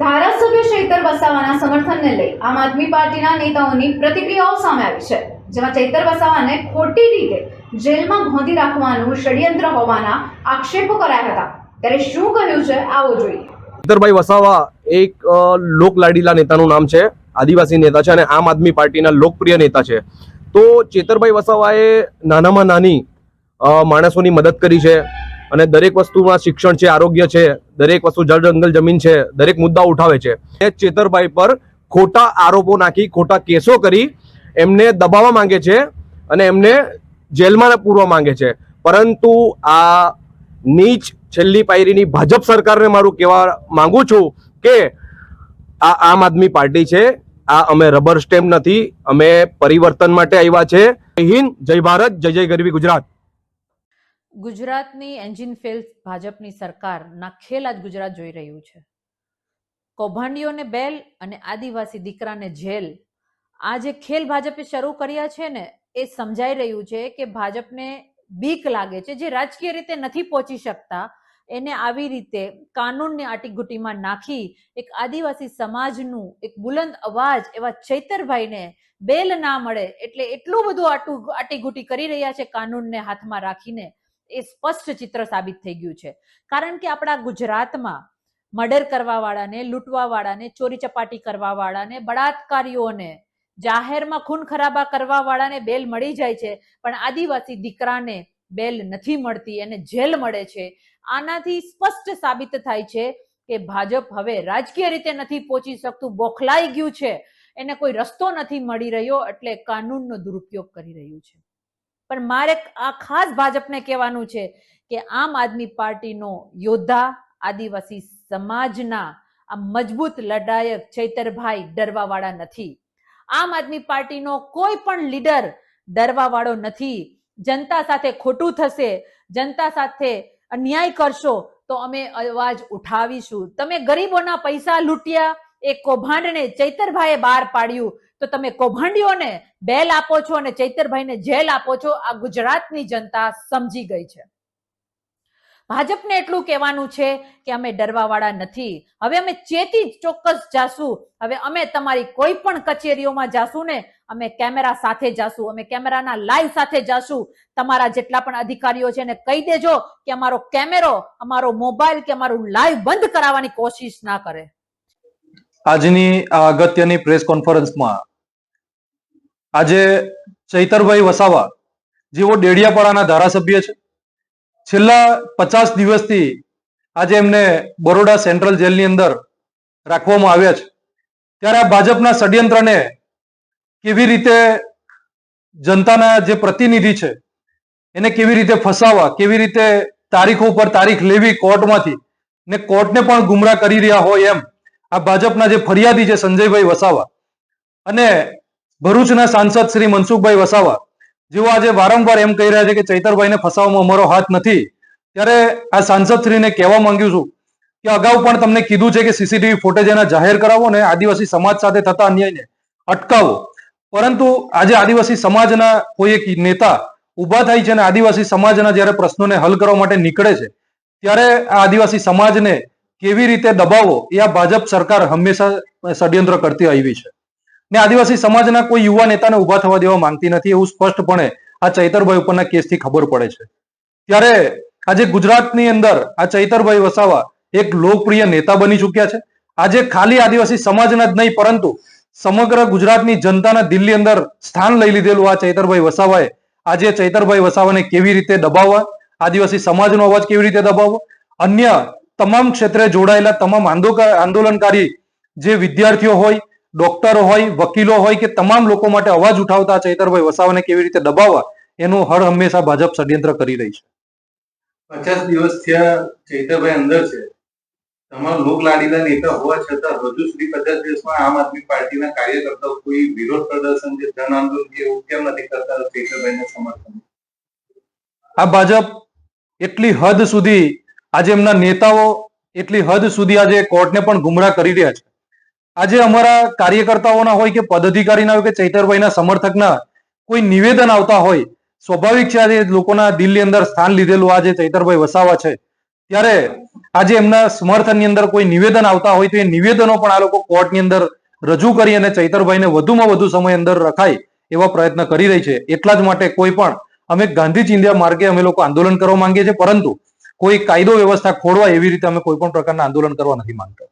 ધારાસભ્ય ચૈતર વસાવાના સમર્થનને લઈ આમ આદમી પાર્ટીના નેતાઓની પ્રતિક્રિયાઓ સામે આવી છે, જેમાં ચૈતર વસાવાને ખોટી રીતે જેલમાં ગોંધી રાખવાનું ષડયંત્ર હોવાના આક્ષેપો કરાયા હતા। ત્યારે શું કહ્યું છે આવો જોઈએ। ચૈતરભાઈ વસાવા એક લોકલાડીલા નેતાનું નામ છે, આદિવાસી નેતા છે અને આમ આદમી પાર્ટીના લોકપ્રિય નેતા છે। તો ચૈતરભાઈ વસાવાએ નાનામાં નાની માણસોની મદદ કરી છે અને દરેક વસ્તુમાં શિક્ષણ છે, આરોગ્ય છે, દરેક વસ્તુ જળ જંગલ જમીન છે, દરેક મુદ્દા ઉઠાવે છે। એ ચૈતરભાઈ પર ખોટા આરોપો નાખી, ખોટા કેસો કરી એમને દબાવવા માંગે છે અને એમને જેલમાં પૂરવા માંગે છે। પરંતુ આ નીચ છેલ્લી પાયરીની ભાજપ સરકારને મારું કહેવા માંગુ છું કે આ આમ આદમી પાર્ટી છે, આ અમે રબર સ્ટેમ્પ નથી, અમે પરિવર્તન માટે આવ્યા છે। જય હિન્દ, જય ભારત, જય જય ગરવી ગુજરાત। ગુજરાતની એન્જિન ફેલ ભાજપની સરકાર નાખેલા જ ગુજરાત જોઈ રહ્યું છે। કૌભાંડીઓને બેલ અને આદિવાસી દીકરાને જેલ, આ જે ખેલ ભાજપે શરૂ કર્યા છે ને, એ સમજાઈ રહ્યું છે કે ભાજપને બીક લાગે છે, જે રાજકીય રીતે નથી પહોંચી શકતા એને આવી રીતે કાનૂનની આટીઘૂટીમાં નાખી એક આદિવાસી સમાજનું એક બુલંદ અવાજ એવા ચૈતરભાઈને બેલ ના મળે એટલે એટલું બધું આટીઘૂટી કરી રહ્યા છે કાનૂનને હાથમાં રાખીને, એ સ્પષ્ટ ચિત્ર સાબિત થઈ ગયું છે। કારણ કે આપણા ગુજરાતમાં મર્ડર કરવા વાળાને, લૂંટવા વાળાને, ચોરી ચપાટી કરવા વાળાને, બળાત્કારીઓને, જાહેરમાં ખૂન ખરાબા કરવા વાળાને બેલ મળી જાય છે, પણ આદિવાસી દીકરાને બેલ નથી મળતી, એને જેલ મળે છે। આનાથી સ્પષ્ટ સાબિત થાય છે કે ભાજપ હવે રાજકીય રીતે નથી પહોંચી શકતું, બોખલાઈ ગયું છે, એને કોઈ રસ્તો નથી મળી રહ્યો, એટલે કાનૂનનો દુરુપયોગ કરી રહ્યું છે। પણ મારે આ ખાસ ભાજપને કહેવાનું છે કે આમ આદમી પાર્ટીનો યોદ્ધા, આદિવાસી સમાજના આ મજબૂત લડાયક ચૈતરભાઈ ડરવા વાળા નથી। આમ આદમી પાર્ટીનો કોઈ પણ લીડર ડરવા વાળો નથી। જનતા સાથે ખોટું થશે, જનતા સાથે અન્યાય કરશો તો અમે અવાજ ઉઠાવીશું। તમે ગરીબોના પૈસા લૂંટ્યા, એ કૌભાંડને ચૈતરભાઈએ બહાર પાડ્યું, તો તમે કૌભાંડીઓને બેલ આપો છો અને ચૈતરભાઈને જેલ આપો છો। આ ગુજરાતની જનતા સમજી ગઈ છે। ભાજપને એટલું કહેવાનું છે કે અમે ડરવા વાળા નથી, હવે અમે ચેતી ચોક્કસ જાશું। હવે અમે તમારી કોઈ પણ કચેરીઓમાં જાશું ને, અમે કેમેરા સાથે જાશું, અમે કેમેરાના લાઈવ સાથે જાશું। તમારા જેટલા પણ અધિકારીઓ છે એને કહી દેજો કે અમારો કેમેરો, અમારો મોબાઈલ કે અમારું લાઈવ બંધ કરાવવાની કોશિશ ના કરે। આજની આ અગત્યની પ્રેસ કોન્ફરન્સમાં આજે ચૈતરભાઈ વસાવા જેઓ ડેડિયાપાડાના ધારાસભ્ય છે, છેલ્લા 50 દિવસથી આજે એમને બરોડા સેન્ટ્રલ જેલની અંદર રાખવામાં આવ્યા છે। ત્યારે આ ભાજપના ષડયંત્રને કેવી રીતે જનતાના જે પ્રતિનિધિ છે એને કેવી રીતે ફસાવવા, કેવી રીતે તારીખો ઉપર તારીખ લેવી કોર્ટમાંથી ને કોર્ટને પણ ગુમરાહ કરી રહ્યા હોય એમ આ ભાજપના જે ફરિયાદી છે સંજયભાઈ વસાવા અને ભરૂચના સાંસદ શ્રી મનસુખભાઈ વસાવા, જેઓ આજે વારંવાર એમ કહી રહ્યા છે કે ચૈતરભાઈને ફસાવવામાં અમારો હાથ નથી। ત્યારે આ સાંસદ શ્રીને કહેવા માંગ્યું છું કે અગાઉ પણ તમને કીધું છે કે સીસીટીવી ફૂટેજ એના જાહેર કરાવો ને આદિવાસી સમાજ સાથે થતા અન્યાયને અટકાવો, પરંતુ આજે આદિવાસી સમાજના કોઈ એક નેતા ઉભા થાય છે અને આદિવાસી સમાજના જ્યારે પ્રશ્નોને હલ કરવા માટે નીકળે છે ત્યારે આ આદિવાસી સમાજને કેવી રીતે દબાવવો એ આ ભાજપ સરકાર હંમેશા ષડયંત્ર કરતી આવી છે ને આદિવાસી સમાજના કોઈ યુવા નેતાને ઉભા થવા દેવા માંગતી નથી, એવું સ્પષ્ટપણે આ ચૈતરભાઈ ઉપરના કેસથી ખબર પડે છે। ત્યારે આજે ગુજરાતની અંદર આ ચૈતરભાઈ વસાવા એક લોકપ્રિય નેતા બની ચૂક્યા છે। આજે ખાલી આદિવાસી સમાજના જ નહીં પરંતુ સમગ્ર ગુજરાતની જનતાના દિલની અંદર સ્થાન લઈ લીધેલું આ ચૈતરભાઈ વસાવાએ આજે ચૈતરભાઈ વસાવાને કેવી રીતે દબાવવા, આદિવાસી સમાજનો અવાજ કેવી રીતે દબાવવો, અન્ય તમામ ક્ષેત્રે જોડાયેલા તમામ આંદોલનકારી જે વિદ્યાર્થીઓ હોય, ડોક્ટરો હોય, વકીલો હોય કે તમામ લોકો માટે અવાજ ઉઠાવતા ચૈતરભાઈ વસાવાને કેવી રીતે દબાવવા એનું હર હંમેશા ભાજપ ષડયંત્ર કરી રહી છે। 50 દિવસ થયા ચૈતરભાઈ અંદર છે, તમામ લોકલાડીલા નેતા હોવા છતાં હજુ સુધી 50 દિવસમાં આમ આદમી પાર્ટીના કાર્યકર્તાઓ કોઈ વિરોધ પ્રદર્શન કે જન આંદોલન કે એવું કેમ નથી કરતા ચૈતરભાઈને સમર્થન? આ ભાજપ એટલી હદ સુધી આજે એમના નેતાઓ એટલી હદ સુધી આજે કોર્ટને પણ ગુમરાહ કરી રહ્યા છે। આજે અમારા કાર્યકર્તાઓના હોય કે પદાધિકારીના હોય કે ચૈતરભાઈના સમર્થકના કોઈ નિવેદન આવતા હોય, સ્વાભાવિક છે આજે લોકોના દિલની અંદર સ્થાન લીધેલું આજે ચૈતરભાઈ વસાવા છે ત્યારે આજે એમના સમર્થનની અંદર કોઈ નિવેદન આવતા હોય તો એ નિવેદનો પણ આ લોકો કોર્ટની અંદર રજૂ કરી અને ચૈતરભાઈને વધુમાં વધુ સમય અંદર રખાય એવા પ્રયત્ન કરી રહી છે. એટલા જ માટે કોઈ પણ અમે ગાંધી ચિંધ્યા માર્ગે અમે લોકો આંદોલન કરવા માંગીએ છીએ, પરંતુ કોઈ કાયદો વ્યવસ્થા ખોરવા એવી રીતે અમે કોઈ પણ પ્રકારના આંદોલન કરવા નથી માંગતા.